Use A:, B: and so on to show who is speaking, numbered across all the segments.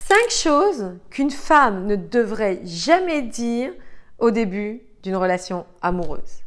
A: 5 choses qu'une femme ne devrait jamais dire au début d'une relation amoureuse.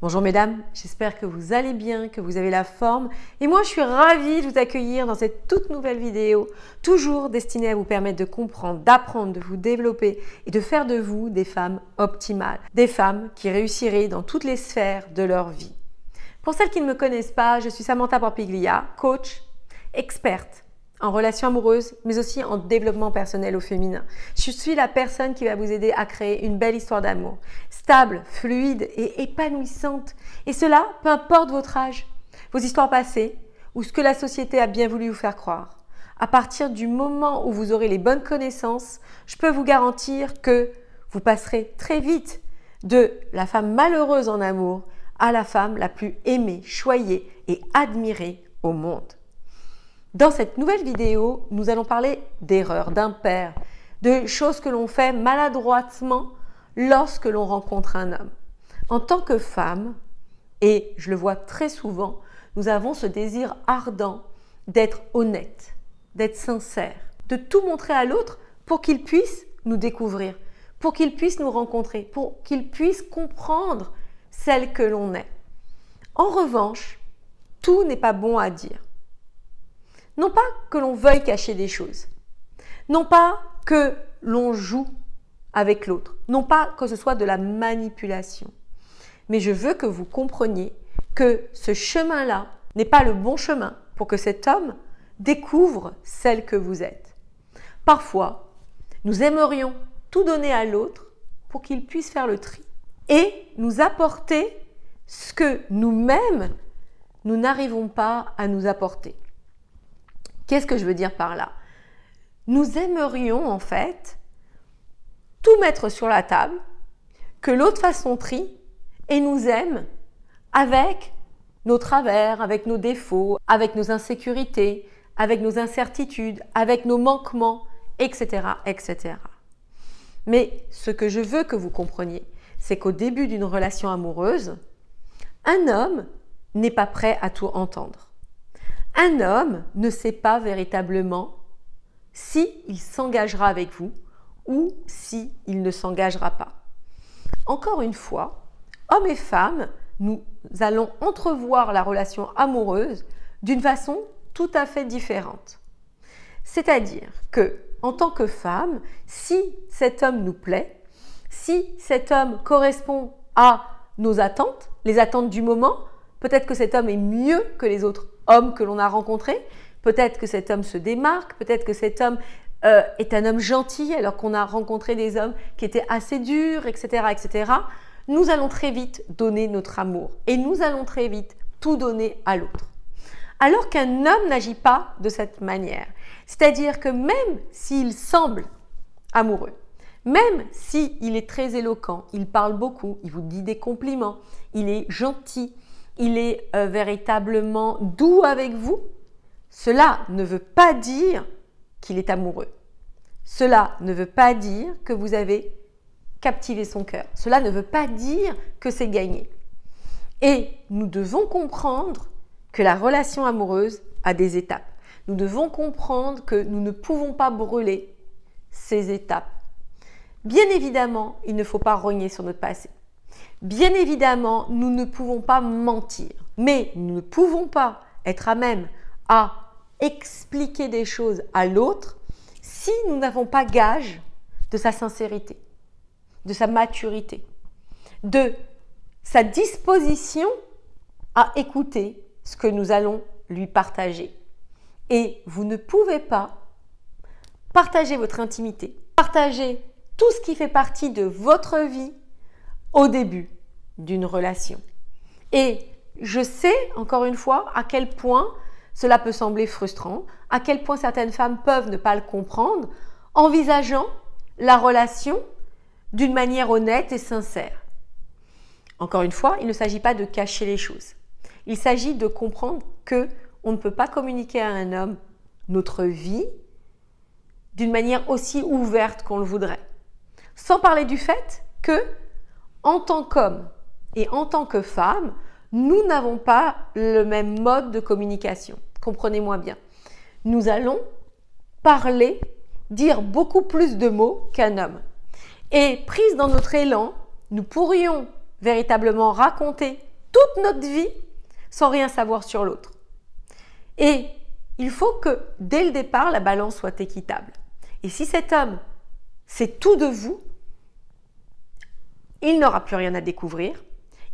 A: Bonjour mesdames, j'espère que vous allez bien, que vous avez la forme et moi je suis ravie de vous accueillir dans cette toute nouvelle vidéo, toujours destinée à vous permettre de comprendre, d'apprendre, de vous développer et de faire de vous des femmes optimales, des femmes qui réussiraient dans toutes les sphères de leur vie. Pour celles qui ne me connaissent pas, je suis Samantha Porpiglia, coach, experte en relations amoureuses, mais aussi en développement personnel au féminin. Je suis la personne qui va vous aider à créer une belle histoire d'amour, stable, fluide et épanouissante. Et cela, peu importe votre âge, vos histoires passées ou ce que la société a bien voulu vous faire croire. À partir du moment où vous aurez les bonnes connaissances, je peux vous garantir que vous passerez très vite de la femme malheureuse en amour à la femme la plus aimée, choyée et admirée au monde. Dans cette nouvelle vidéo, nous allons parler d'erreurs, d'impairs, de choses que l'on fait maladroitement lorsque l'on rencontre un homme. En tant que femme, et je le vois très souvent, nous avons ce désir ardent d'être honnête, d'être sincère, de tout montrer à l'autre pour qu'il puisse nous découvrir, pour qu'il puisse nous rencontrer, pour qu'il puisse comprendre celle que l'on est. En revanche, tout n'est pas bon à dire. Non pas que l'on veuille cacher des choses, non pas que l'on joue avec l'autre, non pas que ce soit de la manipulation. Mais je veux que vous compreniez que ce chemin-là n'est pas le bon chemin pour que cet homme découvre celle que vous êtes. Parfois, nous aimerions tout donner à l'autre pour qu'il puisse faire le tri et nous apporter ce que nous-mêmes, nous n'arrivons pas à nous apporter. Qu'est-ce que je veux dire par là? Nous aimerions en fait tout mettre sur la table, que l'autre fasse son tri et nous aime avec nos travers, avec nos défauts, avec nos insécurités, avec nos incertitudes, avec nos manquements, etc., etc. Mais ce que je veux que vous compreniez, c'est qu'au début d'une relation amoureuse, un homme n'est pas prêt à tout entendre. Un homme ne sait pas véritablement s'il s'engagera avec vous ou s'il ne s'engagera pas. Encore une fois, hommes et femmes, nous allons entrevoir la relation amoureuse d'une façon tout à fait différente. C'est-à-dire que, en tant que femme, si cet homme nous plaît, si cet homme correspond à nos attentes, les attentes du moment, peut-être que cet homme est mieux que les autres hommes que l'on a rencontrés, peut-être que cet homme se démarque, peut-être que cet homme est un homme gentil alors qu'on a rencontré des hommes qui étaient assez durs, etc., etc. Nous allons très vite donner notre amour et nous allons très vite tout donner à l'autre. Alors qu'un homme n'agit pas de cette manière. C'est-à-dire que même s'il semble amoureux, même s'il est très éloquent, il parle beaucoup, il vous dit des compliments, il est gentil, il est véritablement doux avec vous, cela ne veut pas dire qu'il est amoureux. Cela ne veut pas dire que vous avez captivé son cœur. Cela ne veut pas dire que c'est gagné. Et nous devons comprendre que la relation amoureuse a des étapes. Nous devons comprendre que nous ne pouvons pas brûler ces étapes. Bien évidemment, il ne faut pas rogner sur notre passé. Bien évidemment, nous ne pouvons pas mentir, mais nous ne pouvons pas être à même à expliquer des choses à l'autre si nous n'avons pas gage de sa sincérité, de sa maturité, de sa disposition à écouter ce que nous allons lui partager. Et vous ne pouvez pas partager votre intimité, partager tout ce qui fait partie de votre vie au début d'une relation. Et je sais, encore une fois, à quel point cela peut sembler frustrant, à quel point certaines femmes peuvent ne pas le comprendre, envisageant la relation d'une manière honnête et sincère. Encore une fois, il ne s'agit pas de cacher les choses. Il s'agit de comprendre qu'on ne peut pas communiquer à un homme notre vie d'une manière aussi ouverte qu'on le voudrait. Sans parler du fait que en tant qu'homme et en tant que femme, nous n'avons pas le même mode de communication. Comprenez-moi bien. Nous allons parler, dire beaucoup plus de mots qu'un homme. Et prise dans notre élan, nous pourrions véritablement raconter toute notre vie sans rien savoir sur l'autre. Et il faut que dès le départ, la balance soit équitable. Et si cet homme sait tout de vous, il n'aura plus rien à découvrir.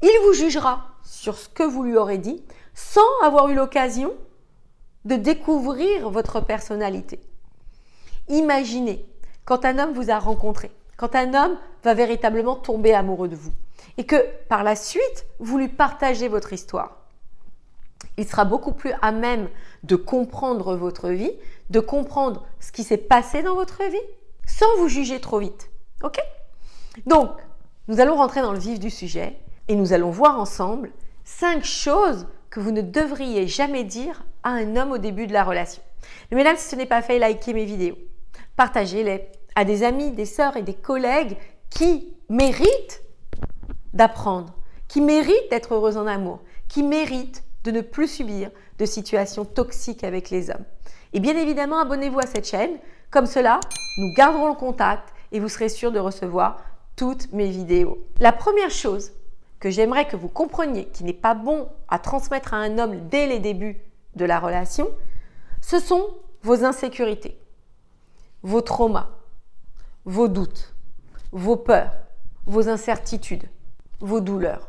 A: Il vous jugera sur ce que vous lui aurez dit sans avoir eu l'occasion de découvrir votre personnalité. Imaginez quand un homme vous a rencontré, quand un homme va véritablement tomber amoureux de vous et que par la suite, vous lui partagez votre histoire. Il sera beaucoup plus à même de comprendre votre vie, de comprendre ce qui s'est passé dans votre vie, sans vous juger trop vite. Ok? Donc, nous allons rentrer dans le vif du sujet et nous allons voir ensemble 5 choses que vous ne devriez jamais dire à un homme au début de la relation. Mais mesdames, si ce n'est pas fait, likez mes vidéos. Partagez-les à des amis, des sœurs et des collègues qui méritent d'apprendre, qui méritent d'être heureux en amour, qui méritent de ne plus subir de situations toxiques avec les hommes. Et bien évidemment, abonnez-vous à cette chaîne. Comme cela, nous garderons le contact et vous serez sûr de recevoir toutes mes vidéos. La première chose que j'aimerais que vous compreniez qui n'est pas bon à transmettre à un homme dès les débuts de la relation, ce sont vos insécurités, vos traumas, vos doutes, vos peurs, vos incertitudes, vos douleurs.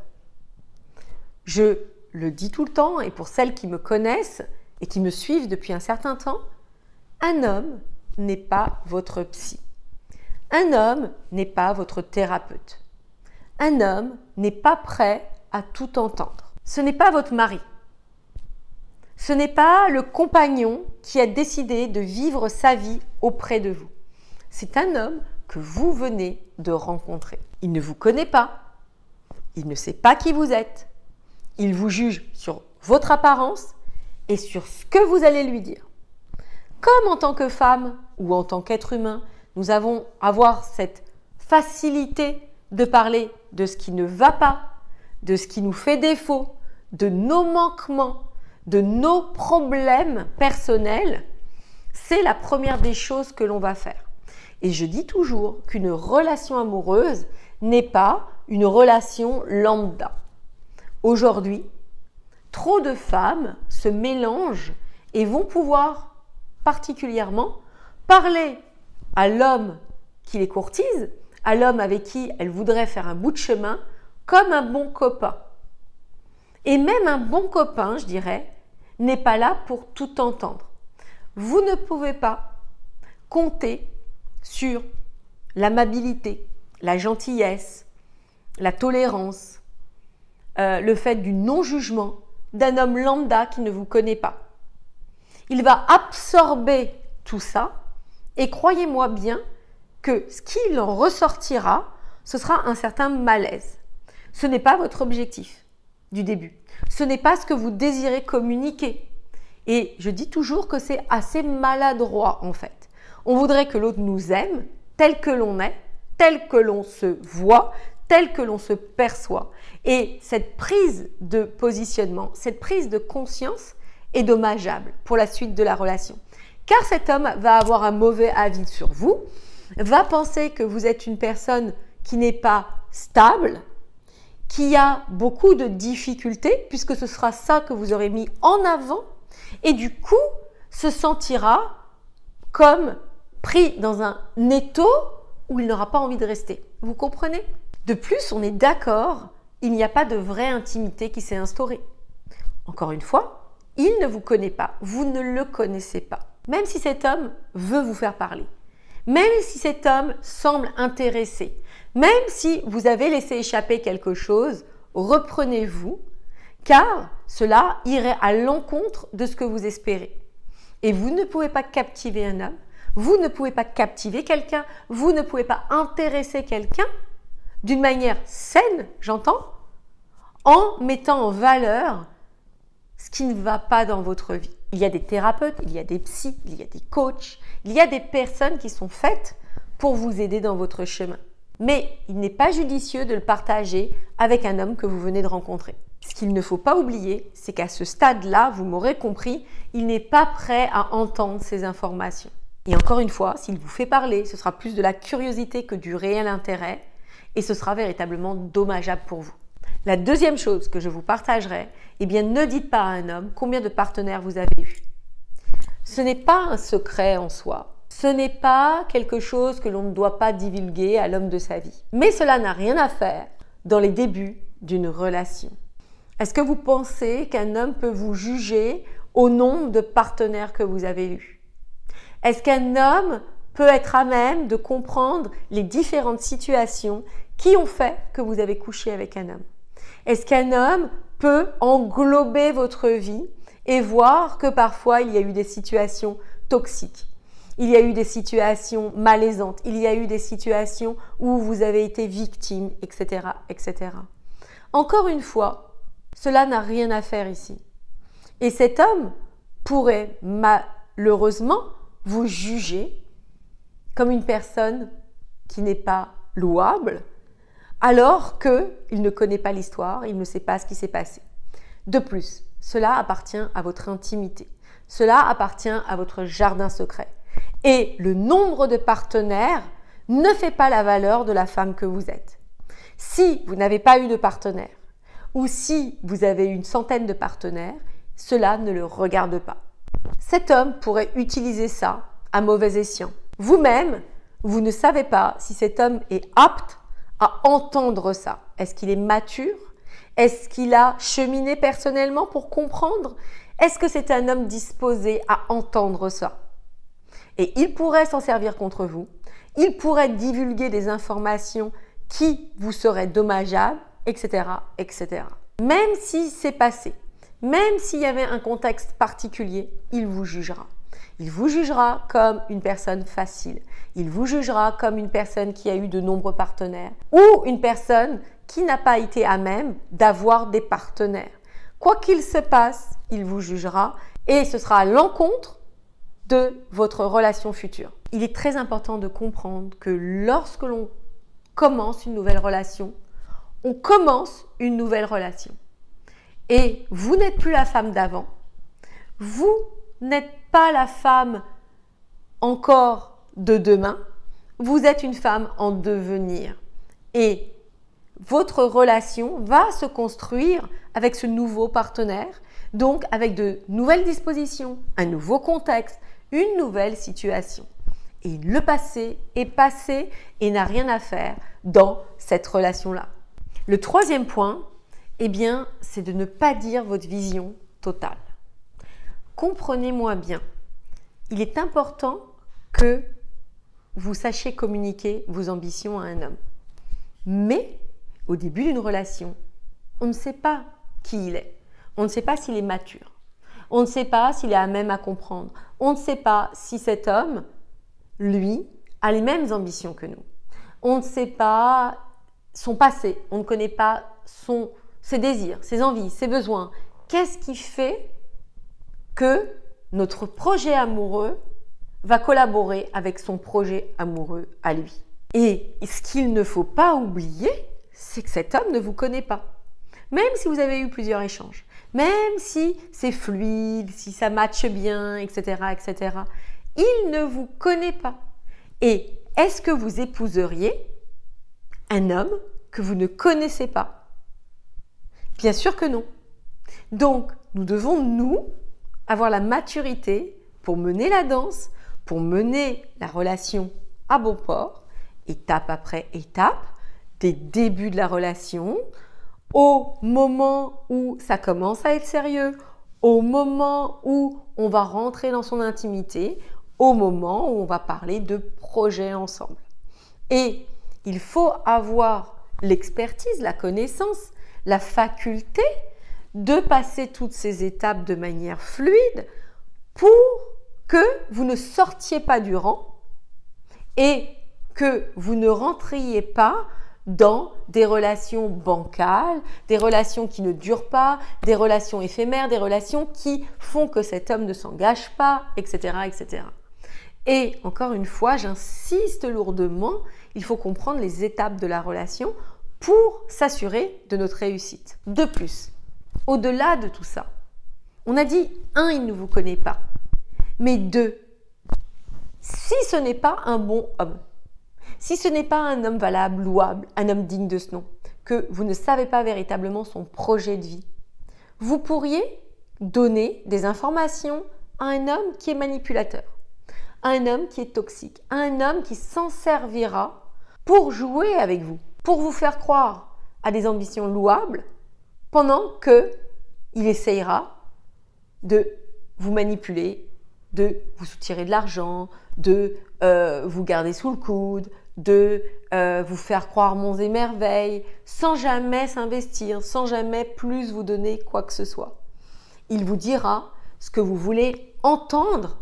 A: Je le dis tout le temps et pour celles qui me connaissent et qui me suivent depuis un certain temps, un homme n'est pas votre psy. Un homme n'est pas votre thérapeute. Un homme n'est pas prêt à tout entendre. Ce n'est pas votre mari. Ce n'est pas le compagnon qui a décidé de vivre sa vie auprès de vous. C'est un homme que vous venez de rencontrer. Il ne vous connaît pas. Il ne sait pas qui vous êtes. Il vous juge sur votre apparence et sur ce que vous allez lui dire. Comme en tant que femme ou en tant qu'être humain, nous avons cette facilité de parler de ce qui ne va pas, de ce qui nous fait défaut, de nos manquements, de nos problèmes personnels, c'est la première des choses que l'on va faire. Et je dis toujours qu'une relation amoureuse n'est pas une relation lambda. Aujourd'hui, trop de femmes se mélangent et vont pouvoir particulièrement parler à l'homme qui les courtise, à l'homme avec qui elles voudraient faire un bout de chemin, comme un bon copain. Et même un bon copain, je dirais, n'est pas là pour tout entendre. Vous ne pouvez pas compter sur l'amabilité, la gentillesse, la tolérance, le fait du non-jugement d'un homme lambda qui ne vous connaît pas. Il va absorber tout ça et croyez-moi bien que ce qu'il en ressortira, ce sera un certain malaise. Ce n'est pas votre objectif du début. Ce n'est pas ce que vous désirez communiquer. Et je dis toujours que c'est assez maladroit en fait. On voudrait que l'autre nous aime tel que l'on est, tel que l'on se voit, tel que l'on se perçoit. Et cette prise de positionnement, cette prise de conscience est dommageable pour la suite de la relation. Car cet homme va avoir un mauvais avis sur vous, va penser que vous êtes une personne qui n'est pas stable, qui a beaucoup de difficultés, puisque ce sera ça que vous aurez mis en avant, et du coup, se sentira comme pris dans un étau où il n'aura pas envie de rester. Vous comprenez? De plus, on est d'accord, il n'y a pas de vraie intimité qui s'est instaurée. Encore une fois, il ne vous connaît pas, vous ne le connaissez pas. Même si cet homme veut vous faire parler, même si cet homme semble intéressé, même si vous avez laissé échapper quelque chose, reprenez-vous, car cela irait à l'encontre de ce que vous espérez. Et vous ne pouvez pas captiver un homme, vous ne pouvez pas captiver quelqu'un, vous ne pouvez pas intéresser quelqu'un d'une manière saine, j'entends, en mettant en valeur ce qui ne va pas dans votre vie. Il y a des thérapeutes, il y a des psys, il y a des coachs, il y a des personnes qui sont faites pour vous aider dans votre chemin. Mais il n'est pas judicieux de le partager avec un homme que vous venez de rencontrer. Ce qu'il ne faut pas oublier, c'est qu'à ce stade-là, vous m'aurez compris, il n'est pas prêt à entendre ces informations. Et encore une fois, s'il vous fait parler, ce sera plus de la curiosité que du réel intérêt et ce sera véritablement dommageable pour vous. La deuxième chose que je vous partagerai, eh bien, ne dites pas à un homme combien de partenaires vous avez eu. Ce n'est pas un secret en soi. Ce n'est pas quelque chose que l'on ne doit pas divulguer à l'homme de sa vie. Mais cela n'a rien à faire dans les débuts d'une relation. Est-ce que vous pensez qu'un homme peut vous juger au nombre de partenaires que vous avez eus? Est-ce qu'un homme peut être à même de comprendre les différentes situations qui ont fait que vous avez couché avec un homme? Est-ce qu'un homme peut englober votre vie et voir que parfois il y a eu des situations toxiques? Il y a eu des situations malaisantes, il y a eu des situations où vous avez été victime, etc., etc. Encore une fois, cela n'a rien à faire ici. Et cet homme pourrait malheureusement vous juger comme une personne qui n'est pas louable, alors qu'il ne connaît pas l'histoire, il ne sait pas ce qui s'est passé. De plus, cela appartient à votre intimité, cela appartient à votre jardin secret. Et le nombre de partenaires ne fait pas la valeur de la femme que vous êtes. Si vous n'avez pas eu de partenaire, ou si vous avez une centaine de partenaires, cela ne le regarde pas. Cet homme pourrait utiliser ça à mauvais escient. Vous-même, vous ne savez pas si cet homme est apte à entendre ça. Est-ce qu'il est mature? Est-ce qu'il a cheminé personnellement pour comprendre? Est-ce que c'est un homme disposé à entendre ça? Et il pourrait s'en servir contre vous. Il pourrait divulguer des informations qui vous seraient dommageables, etc., etc. Même si c'est passé, même s'il y avait un contexte particulier, il vous jugera. Il vous jugera comme une personne facile. Il vous jugera comme une personne qui a eu de nombreux partenaires ou une personne qui n'a pas été à même d'avoir des partenaires. Quoi qu'il se passe, il vous jugera et ce sera à l'encontre de votre relation future. Il est très important de comprendre que lorsque l'on commence une nouvelle relation, on commence une nouvelle relation. Et vous n'êtes plus la femme d'avant. Vous n'êtes pas la femme encore de demain. Vous êtes une femme en devenir. Et votre relation va se construire avec ce nouveau partenaire, donc avec de nouvelles dispositions, un nouveau contexte, une nouvelle situation. Et le passé est passé et n'a rien à faire dans cette relation-là. Le troisième point, eh bien, c'est de ne pas dire votre vision totale. Comprenez-moi bien, il est important que vous sachiez communiquer vos ambitions à un homme. Mais au début d'une relation, on ne sait pas qui il est. On ne sait pas s'il est mature. On ne sait pas s'il est à même à comprendre. On ne sait pas si cet homme, lui, a les mêmes ambitions que nous. On ne sait pas son passé. On ne connaît pas ses désirs, ses envies, ses besoins. Qu'est-ce qui fait que notre projet amoureux va collaborer avec son projet amoureux à lui? Et ce qu'il ne faut pas oublier, c'est que cet homme ne vous connaît pas. Même si vous avez eu plusieurs échanges, même si c'est fluide, si ça matche bien, etc., etc., il ne vous connaît pas. Et est-ce que vous épouseriez un homme que vous ne connaissez pas? Bien sûr que non. Donc, nous devons, nous, avoir la maturité pour mener la danse, pour mener la relation à bon port, étape après étape, des débuts de la relation, au moment où ça commence à être sérieux, au moment où on va rentrer dans son intimité, au moment où on va parler de projet ensemble. Et il faut avoir l'expertise, la connaissance, la faculté de passer toutes ces étapes de manière fluide pour que vous ne sortiez pas du rang et que vous ne rentriez pas dans des relations bancales, des relations qui ne durent pas, des relations éphémères, des relations qui font que cet homme ne s'engage pas, etc., etc. Et encore une fois, j'insiste lourdement, il faut comprendre les étapes de la relation pour s'assurer de notre réussite. De plus, au-delà de tout ça, on a dit 1, il ne vous connaît pas, mais 2, si ce n'est pas un bon homme, si ce n'est pas un homme valable, louable, un homme digne de ce nom, que vous ne savez pas véritablement son projet de vie, vous pourriez donner des informations à un homme qui est manipulateur, à un homme qui est toxique, à un homme qui s'en servira pour jouer avec vous, pour vous faire croire à des ambitions louables pendant qu'il essayera de vous manipuler, de vous soutirer de l'argent, de vous garder sous le coude, de vous faire croire monts et merveilles, sans jamais s'investir, sans jamais plus vous donner quoi que ce soit. Il vous dira ce que vous voulez entendre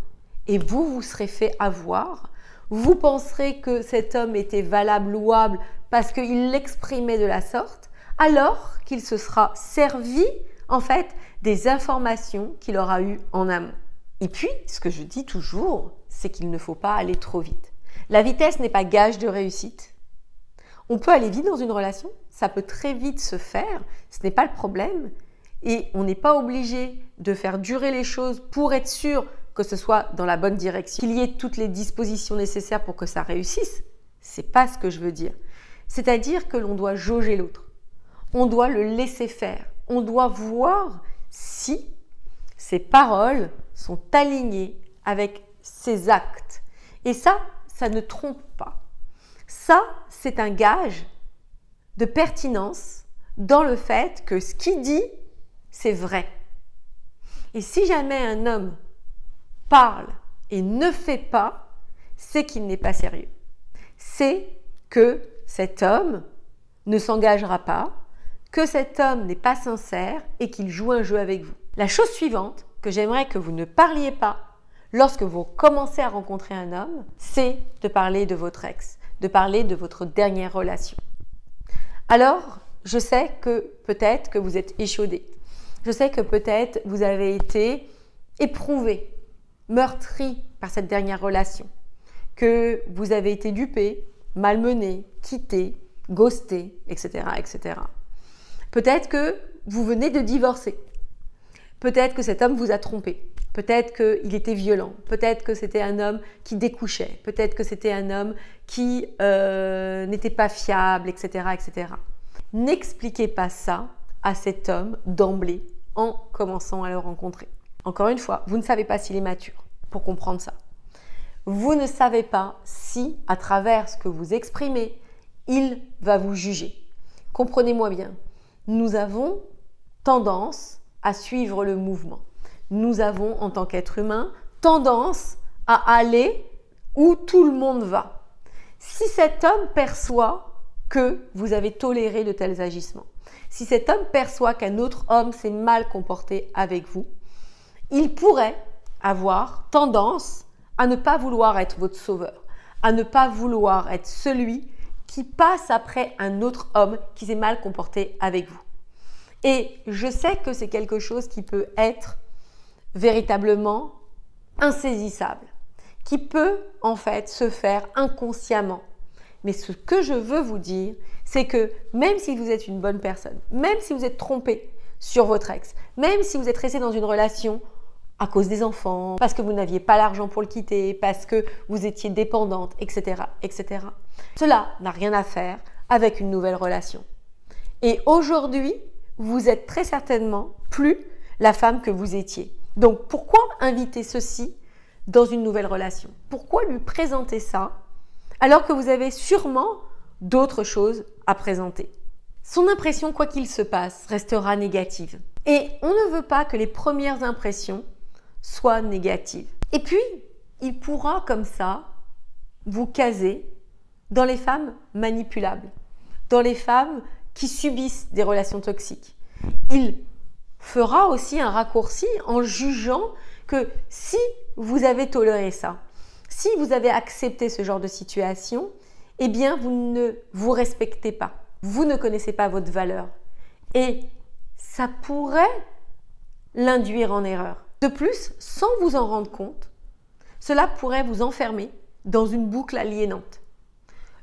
A: et vous serez fait avoir. Vous penserez que cet homme était valable, louable, parce qu'il l'exprimait de la sorte, alors qu'il se sera servi, en fait, des informations qu'il aura eues en amont. Et puis, ce que je dis toujours, c'est qu'il ne faut pas aller trop vite. La vitesse n'est pas gage de réussite. On peut aller vite dans une relation, ça peut très vite se faire, ce n'est pas le problème. Et on n'est pas obligé de faire durer les choses pour être sûr que ce soit dans la bonne direction, qu'il y ait toutes les dispositions nécessaires pour que ça réussisse. C'est pas ce que je veux dire. C'est-à-dire que l'on doit jauger l'autre. On doit le laisser faire. On doit voir si ses paroles sont alignées avec ses actes. Et ça ne trompe pas. Ça, c'est un gage de pertinence dans le fait que ce qu'il dit, c'est vrai. Et si jamais un homme parle et ne fait pas, c'est qu'il n'est pas sérieux. C'est que cet homme ne s'engagera pas, que cet homme n'est pas sincère et qu'il joue un jeu avec vous. La chose suivante que j'aimerais que vous ne parliez pas lorsque vous commencez à rencontrer un homme, c'est de parler de votre ex, de parler de votre dernière relation. Alors, je sais que peut-être que vous êtes échaudé. Je sais que peut-être vous avez été éprouvé, meurtri par cette dernière relation, que vous avez été dupé, malmené, quitté, ghosté, etc., etc. Peut-être que vous venez de divorcer. Peut-être que cet homme vous a trompé. Peut-être qu'il était violent. Peut-être que c'était un homme qui découchait. Peut-être que c'était un homme qui n'était pas fiable, etc., etc. N'expliquez pas ça à cet homme d'emblée en commençant à le rencontrer. Encore une fois, vous ne savez pas s'il est mature pour comprendre ça. Vous ne savez pas si, à travers ce que vous exprimez, il va vous juger. Comprenez-moi bien, nous avons tendance à suivre le mouvement. Nous avons, en tant qu'être humain, tendance à aller où tout le monde va. Si cet homme perçoit que vous avez toléré de tels agissements, si cet homme perçoit qu'un autre homme s'est mal comporté avec vous, il pourrait avoir tendance à ne pas vouloir être votre sauveur, à ne pas vouloir être celui qui passe après un autre homme qui s'est mal comporté avec vous. Et je sais que c'est quelque chose qui peut être véritablement insaisissable, qui peut en fait se faire inconsciemment. Mais ce que je veux vous dire, c'est que même si vous êtes une bonne personne, même si vous êtes trompé sur votre ex, même si vous êtes resté dans une relation à cause des enfants, parce que vous n'aviez pas l'argent pour le quitter, parce que vous étiez dépendante, etc., etc. Cela n'a rien à faire avec une nouvelle relation. Et aujourd'hui, vous êtes très certainement plus la femme que vous étiez. Donc, pourquoi inviter ceci dans une nouvelle relation? Pourquoi lui présenter ça alors que vous avez sûrement d'autres choses à présenter? Son impression, quoi qu'il se passe, restera négative. Et on ne veut pas que les premières impressions soient négatives. Et puis, il pourra comme ça vous caser dans les femmes manipulables, dans les femmes qui subissent des relations toxiques. Il fera aussi un raccourci en jugeant que si vous avez toléré ça, si vous avez accepté ce genre de situation, eh bien, vous ne vous respectez pas. Vous ne connaissez pas votre valeur. Et ça pourrait l'induire en erreur. De plus, sans vous en rendre compte, cela pourrait vous enfermer dans une boucle aliénante.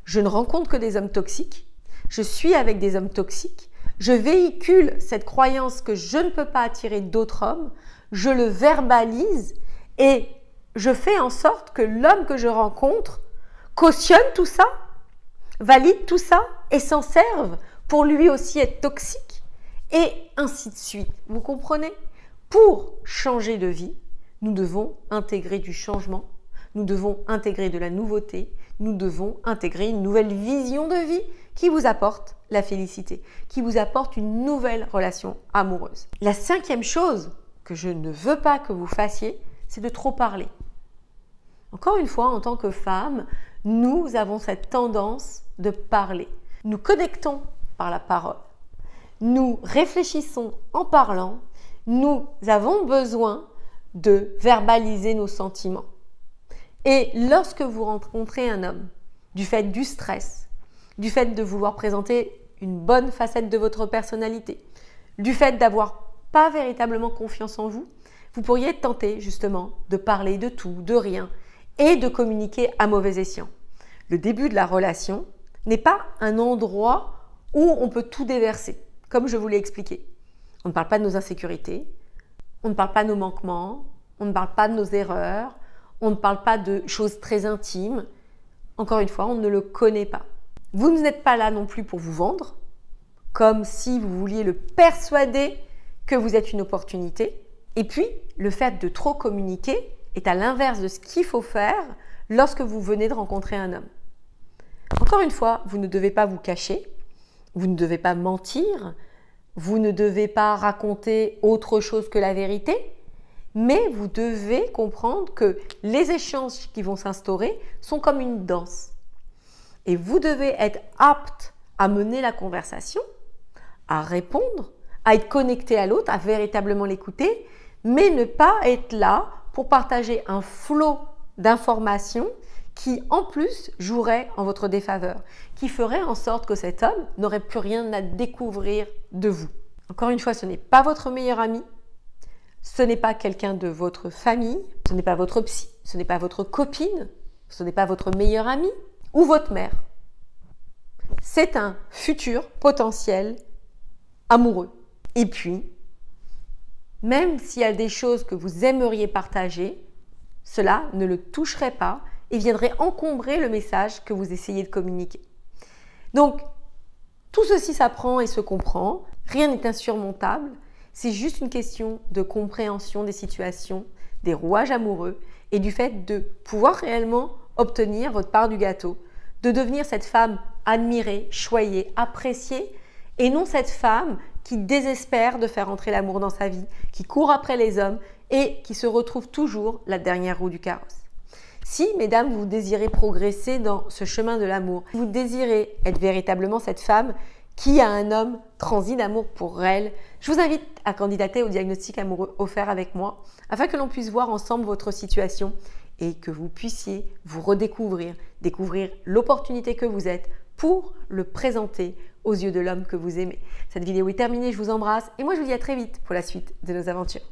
A: je ne rencontre que des hommes toxiques, je suis avec des hommes toxiques, je véhicule cette croyance que je ne peux pas attirer d'autres hommes, je le verbalise et je fais en sorte que l'homme que je rencontre cautionne tout ça, valide tout ça et s'en serve pour lui aussi être toxique et ainsi de suite. Vous comprenez? Pour changer de vie, nous devons intégrer du changement, nous devons intégrer de la nouveauté, nous devons intégrer une nouvelle vision de vie qui vous apporte la félicité, qui vous apporte une nouvelle relation amoureuse. La 5e chose que je ne veux pas que vous fassiez, c'est de trop parler. Encore une fois, en tant que femme, nous avons cette tendance de parler. Nous connectons par la parole. Nous réfléchissons en parlant. Nous avons besoin de verbaliser nos sentiments. Et lorsque vous rencontrez un homme, du fait du stress, du fait de vouloir présenter une bonne facette de votre personnalité, du fait d'avoir pas véritablement confiance en vous, vous pourriez être tenté justement de parler de tout, de rien et de communiquer à mauvais escient. Le début de la relation n'est pas un endroit où on peut tout déverser, comme je vous l'ai expliqué. On ne parle pas de nos insécurités, on ne parle pas de nos manquements, on ne parle pas de nos erreurs, on ne parle pas de choses très intimes. Encore une fois, on ne le connaît pas. Vous n'êtes pas là non plus pour vous vendre, comme si vous vouliez le persuader que vous êtes une opportunité. Et puis, le fait de trop communiquer est à l'inverse de ce qu'il faut faire lorsque vous venez de rencontrer un homme. Encore une fois, vous ne devez pas vous cacher, vous ne devez pas mentir, vous ne devez pas raconter autre chose que la vérité, mais vous devez comprendre que les échanges qui vont s'instaurer sont comme une danse. Et vous devez être apte à mener la conversation, à répondre, à être connecté à l'autre, à véritablement l'écouter, mais ne pas être là pour partager un flot d'informations qui, en plus, jouerait en votre défaveur, qui ferait en sorte que cet homme n'aurait plus rien à découvrir de vous. Encore une fois, ce n'est pas votre meilleur ami, ce n'est pas quelqu'un de votre famille, ce n'est pas votre psy, ce n'est pas votre copine, ce n'est pas votre meilleur ami ou votre mère. C'est un futur potentiel amoureux. Et puis, même s'il y a des choses que vous aimeriez partager, cela ne le toucherait pas et viendrait encombrer le message que vous essayez de communiquer. Donc, tout ceci s'apprend et se comprend. Rien n'est insurmontable. C'est juste une question de compréhension des situations, des rouages amoureux et du fait de pouvoir réellement obtenir votre part du gâteau, de devenir cette femme admirée, choyée, appréciée et non cette femme qui désespère de faire entrer l'amour dans sa vie, qui court après les hommes et qui se retrouve toujours la dernière roue du carrosse. Si, mesdames, vous désirez progresser dans ce chemin de l'amour, vous désirez être véritablement cette femme qui a un homme transi d'amour pour elle, je vous invite à candidater au diagnostic amoureux offert avec moi afin que l'on puisse voir ensemble votre situation et que vous puissiez vous redécouvrir, découvrir l'opportunité que vous êtes pour le présenter aux yeux de l'homme que vous aimez. Cette vidéo est terminée, je vous embrasse et moi je vous dis à très vite pour la suite de nos aventures.